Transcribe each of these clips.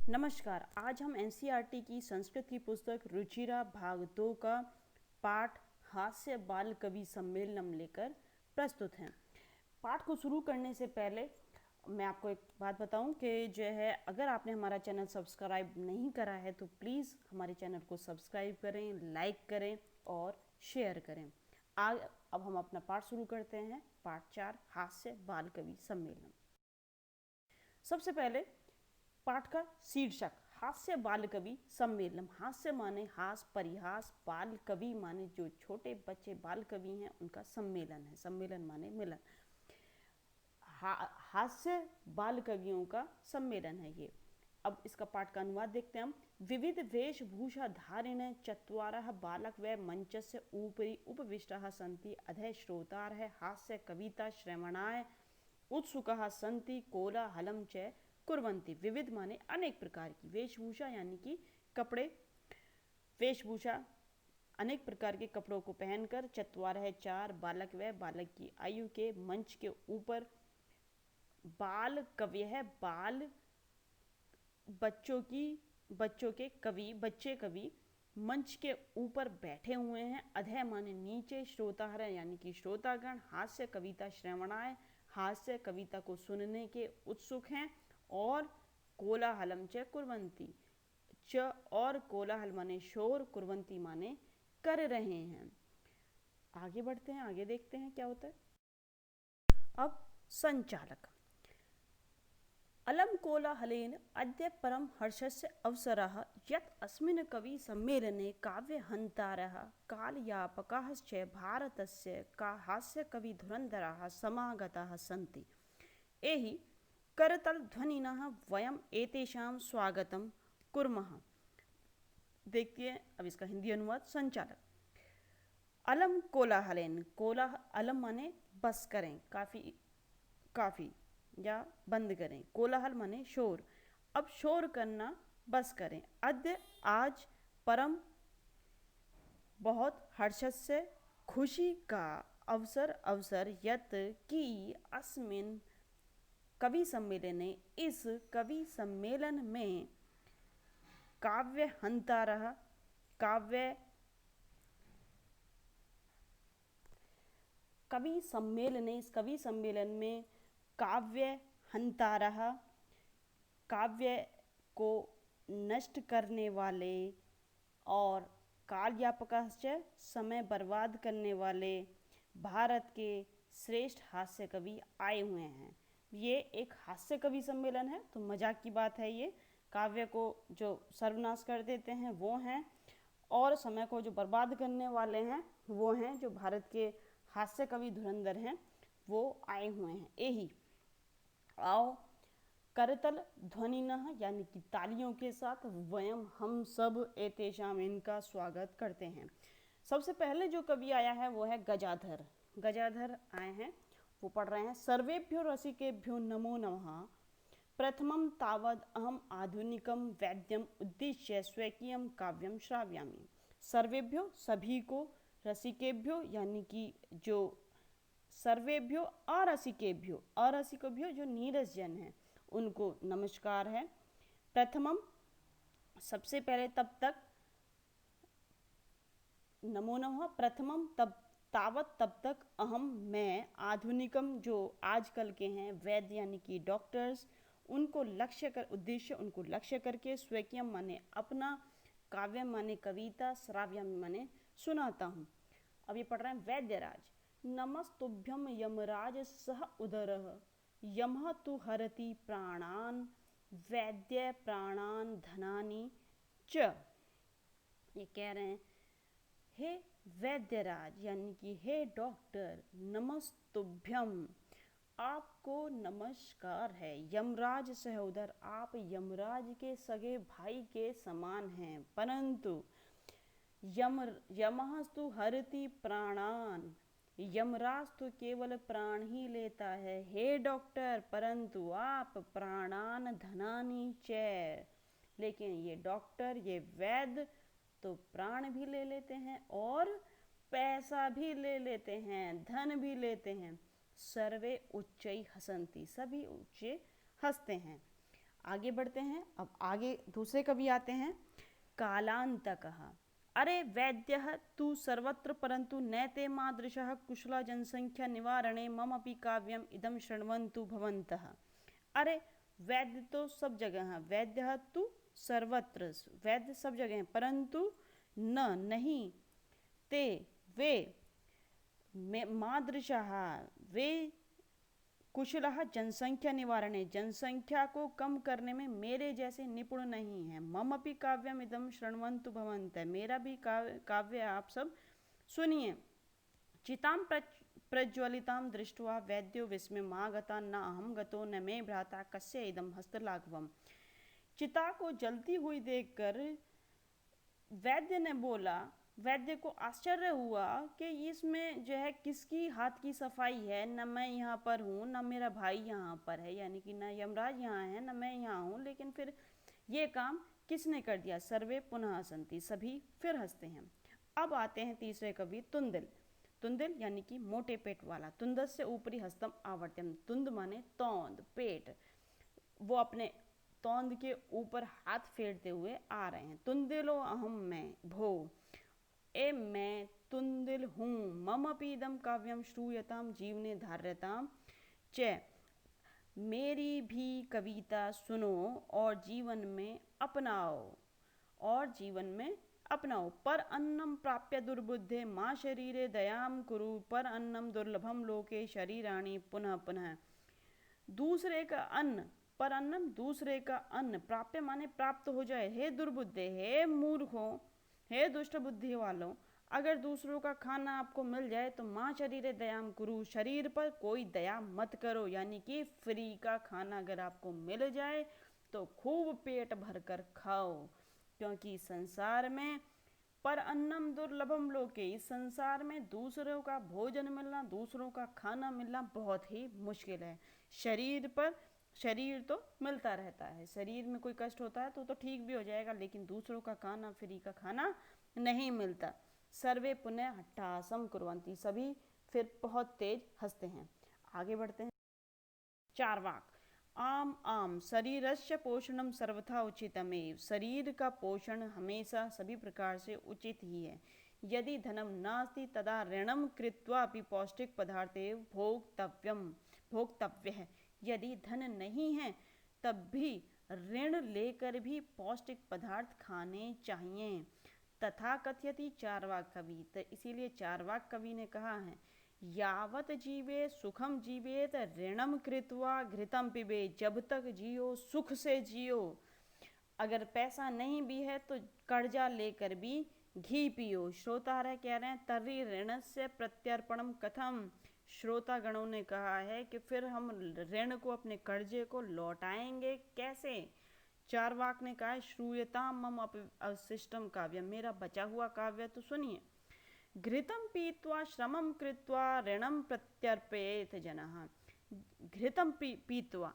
नमस्कार। आज हम एनसीईआरटी की संस्कृत की पुस्तक रुचिरा भाग 2 का पाठ हास्य बाल कवि सम्मेलनम लेकर प्रस्तुत हैं। पाठ को शुरू करने से पहले मैं आपको एक बात बताऊं कि जो है, अगर आपने हमारा चैनल सब्सक्राइब नहीं करा है तो प्लीज़ हमारे चैनल को सब्सक्राइब करें, लाइक करें और शेयर करें। अब हम अपना पाठ शुरू करते हैं। पाठ 4 हास्य बाल कवि सम्मेलनम। सबसे पहले पाठ का शीर्षक हास्य बाल कवि सम्मेलनम। हास्य माने हास, परिहास, बाल कवि माने जो छोटे बच्चे बाल कवि हैं उनका सम्मेलन है। सम्मेलन माने मिलन। हास्य बाल कवियों का सम्मेलन है ये। अब इसका पाठ का अनुवाद देखते हैं हम। विविध वेशभूषा धारिण चत्वारः बालक व मंचस्य ऊपरी उपविष्टाः सन्ति अधः श्रोतारः हास्य कविता श्रवणाय उत्सुकाः सन्ति कोलाहलं च कुर्वन्ति। विविध माने अनेक प्रकार की, वेशभूषा यानी कि कपड़े, वेशभूषा अनेक प्रकार के कपड़ों को पहनकर, चत्वारः चार, बालक व बालक की आयु के, मंच के ऊपर, बाल कवि है, बाल बच्चों के कवि, बच्चे कवि मंच के ऊपर बैठे हुए हैं। अधः माने नीचे, श्रोताहर यानी कि श्रोतागण, हास्य कविता श्रवणाय हास्य कविता को सुनने के उत्सुक हैं, और कोलाहलम च कुर्वन्ति, च और कोलाहल माने शोर, कुर्वन्ति माने कर रहे हैं। आगे बढ़ते हैं, आगे देखते हैं क्या होता है। अब संचालक। अलम कोलाहलेन अद्य परम हर्षस्य अवसरः यत् अस्मिन् कवि सम्मेलने काव्यहन्तारः कालयापकाश्च भारतस्य हास्य कवि धुरन्धराः समागताः सन्ति। एहि करतल ध्वनिनः वयम एतेषां स्वागतम कुर्मः। देखिए अब इसका हिंदी अनुवाद। संचालक। अलम कोलाहलेन, अलम माने बस करें, काफी या बंद करें। कोलाहल माने शोर, अब शोर करना बस करें। अद्य आज, परम बहुत, हर्षस्य खुशी का, अवसर यत की, अस्मिन कवि सम्मेलन, इस कवि सम्मेलन में, काव्यहन्तारः इस कवि सम्मेलन में काव्यहन्तारः काव्य को नष्ट करने वाले, और कालयापकाश्च समय बर्बाद करने वाले भारत के श्रेष्ठ हास्य कवि आए हुए हैं। ये एक हास्य कवि सम्मेलन है तो मजाक की बात है। ये काव्य को जो सर्वनाश कर देते हैं वो हैं, और समय को जो बर्बाद करने वाले हैं वो हैं जो भारत के हास्य कवि धुरंधर हैं, वो आए हुए हैं। यही आओ करतल ध्वनिनः यानी कि तालियों के साथ, वयम हम सब, एतेषाम इनका स्वागत करते हैं। सबसे पहले जो कवि आया है वो है गजाधर। गजाधर आए हैं, वो पढ़ रहे हैं। सर्वेभ्यो रसिकेभ्यो नमो नमः। प्रथमं तावद् अहम आधुनिकम वैद्यम उद्दिश्य स्वकीयम काव्यम श्राव्यामि। सर्वेभ्यो सभी को, रसिकेभ्यो यानी कि जो सर्वेभ्यो, अरसिकेभ्यो जो नीरस जन है उनको नमस्कार है। प्रथमम सबसे पहले, तब तक, नमो नमः, प्रथमम तावत तब तक, अहम मैं, आधुनिकम जो आजकल के हैं, वैद्य यानी कि डॉक्टर्स, उनको लक्ष्य करके, स्वकीयम माने अपना, काव्यम माने कविता, श्राव्यम माने सुनाता हूँ। अब ये पढ़ रहे हैं वैद्यराज। नमस्तुभ्यम यमराज सह उदरः यमः तु हरति प्राणान वैद्य प्राणान धनानि च। ये कह रहे हैं, हे वैद्यराज यानी कि हे डॉक्टर, नमस्तुभ्यम, आपको नमस्कार है। यमराज सहोदर, आप यमराज के सगे भाई के समान हैं। परंतु यमः तु हरति प्राणान, यमराज तो केवल प्राण ही लेता है। हे डॉक्टर, परंतु आप प्राणान धनानि च, लेकिन ये डॉक्टर, ये वैद्य तो प्राण भी ले लेते हैं और पैसा भी ले लेते हैं, धन भी लेते हैं। सर्वे उच्चै हसन्ति, सभी ऊंचे हंसते हैं। आगे बढ़ते हैं। अब आगे दूसरे कवि आते हैं। कालांतकः। अरे वैद्यः तु सर्वत्र परंतु नैते मादृशः कुशला जनसंख्या निवारणे ममपि काव्यम इदं शृण्वन्तु भवन्तः। अरे वैद्य तो सब जगह है, वैद्य तु सर्वत्र, वैद्य सब जगह है, परंतु न नहीं ते वे मादृशः वे कुशलः जनसंख्या निवारणे जनसंख्या को कम करने में मेरे जैसे निपुण नहीं है। ममपि काव्यम इदम शृण्वन्तु भवन्तः मेरा भी काव्य आप सब सुनिए। चितां प्रज्वलितां दृष्ट्वा वैद्यो विस्मयमागता न अहं गतो न मे भ्राता कस्य इदं हस्तलाघवम्। चिता को जलती हुई देखकर वैद्य ने बोला, वैद्य को आश्चर्य हुआ कि इसमें जो है किसकी हाथ की सफाई है, न मैं यहाँ पर हूँ न मेरा भाई यहाँ पर है, यानी कि न यमराज यहाँ है न मैं यहाँ हूँ, लेकिन फिर ये काम किसने कर दिया। सर्वे पुनः हसन्ति, सभी फिर हंसते हैं। अब आते हैं तीसरे कवि तुंदिल। तुंदिल यानी कि मोटे पेट वाला। तुंदस्य ऊपरी हस्तम आवर्त्यम, तुंद माने तौंद पेट, वो अपने तौंद के ऊपर हाथ फेरते हुए आ रहे हैं। तुंदिलो अहम मैं भो, ए मैं तुंदिल हूँ, ममपि इदं काव्यम श्रूयताम जीवने धार्यताम च, मेरी भी कविता सुनो और जीवन में अपनाओ, और जीवन में अपनाओ। पर अन्नम प्राप्य दुर्बुद्धे माँ शरीरे दयाम कुरु, पर अन्नम दुर्लभम लोके शरीराणि पुनः पुनः। दूसरे का अन्न, पर अन्नम दूसरे का अन्न, प्राप्य माने प्राप्त हो जाए। हे दुर्बुद्धे, हे मूर्खों, हे दुष्ट बुद्धि वालों, अगर दूसरों का खाना आपको मिल जाए तो माँ शरीरे दयाम कुरु, शरीर पर कोई दया मत करो, यानी कि फ्री का खाना अगर आपको मिल जाए तो खूब पेट भरकर खाओ, क्योंकि संसार में पर अन्नम दुर्लभम लोके, इस संसार में दूसरों का भोजन मिलना, दूसरों का खाना मिलना बहुत ही मुश्किल है। शरीर पर शरीर तो मिलता रहता है, शरीर में कोई कष्ट होता है तो ठीक भी हो जाएगा, लेकिन दूसरों का खाना, फ्री का खाना नहीं मिलता। सर्वे पुनः हट्टासम कुर्वन्ति, सभी फिर बहुत तेज हंसते हैं। आगे बढ़ते हैं। चारवाक। आम आम शरीरस्य पोषणम सर्वथा उचितमेव, शरीर का पोषण हमेशा सभी प्रकार से उचित ही है। यदि धनम नास्ति तदा ऋणम कृत्वा अपि पौष्टिक पदार्थे भोक्तव्यः, यदि धन नहीं है तब भी ऋण लेकर भी पौष्टिक पदार्थ खाने चाहिए। तथा कथयति चारवाक कवि, तो इसीलिए चारवाक कवि ने कहा है, यावत जीवे सुखम जीवेत ऋणम कृत्वा घृतम पिबे, जब तक जियो सुख से जियो, अगर पैसा नहीं भी है तो कर्जा लेकर भी घी पियो। श्रोतारः कह रहे हैं तर्हि ऋणस्य प्रत्यर्पणम कथम, श्रोता गणों ने कहा है कि फिर हम ऋण को, अपने कर्जे को लौटाएंगे कैसे। चारवाक ने कहा श्रूयताम मम अवशिष्टम काव्य, मेरा बचा हुआ काव्य तो सुनिए। घृतम पीत्वा श्रमम कृत्वा ऋणम प्रत्यर्पयेत जनः, घृतम पीत्वा,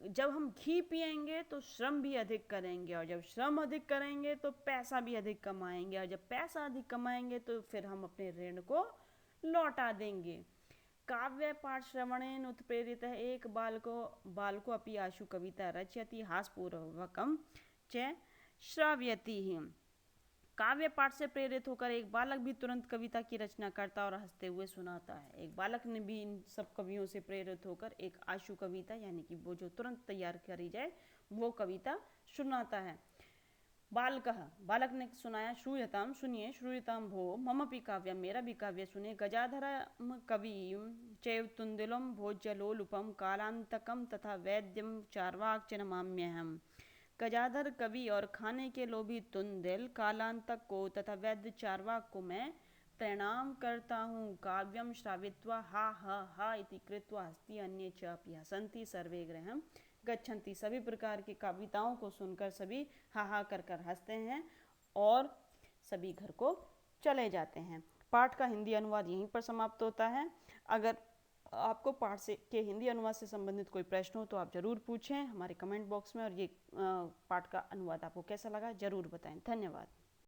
जब हम घी पिएंगे तो श्रम भी अधिक करेंगे, और जब श्रम अधिक करेंगे तो पैसा भी अधिक कमाएंगे, और जब पैसा अधिक कमाएंगे तो फिर हम अपने ऋण को लौटा देंगे। काव्य पाठ श्रवणेन उत्प्रेरित एक बालको अपि आशु कविता रचयति हासपूर्वकम च श्राव्यति। काव्य पाठ से प्रेरित होकर एक बालक भी तुरंत कविता की रचना करता और हंसते हुए सुनाता है। एक बालक ने भी इन सब कवियों से प्रेरित होकर एक आशु कविता, यानी कि वो जो तुरंत तैयार करी जाए वो कविता सुनाता है। बालक ने सुनाया, श्रूयताम सुनिए, श्रूयताम भो ममपि काव्यम, मेरा भी काव्य सुने। गजाधरम कविम चैव तुंदिलम भोज्यलोलुपम कालांतकम तथा वैद्यम चार्वाक च नमाम्यहम्। गजाधर कवि और खाने के लोभी तुंदिल, कालांतक को तथा वैद्य चार्वाक को मैं प्रणाम करता हूँ। काव्यम श्रावित्वा हा हा हा इति कृत्वा हस्ति अन्ये च अपि हसन्ति सर्वे गृहं गच्छन्ति, सभी प्रकार की कविताओं को सुनकर सभी हा हा कर हंसते हैं और सभी घर को चले जाते हैं। पाठ का हिंदी अनुवाद यहीं पर समाप्त होता है। अगर आपको पाठ से के हिंदी अनुवाद से संबंधित कोई प्रश्न हो तो आप ज़रूर पूछें हमारे कमेंट बॉक्स में, और ये पाठ का अनुवाद आपको कैसा लगा ज़रूर बताएं। धन्यवाद।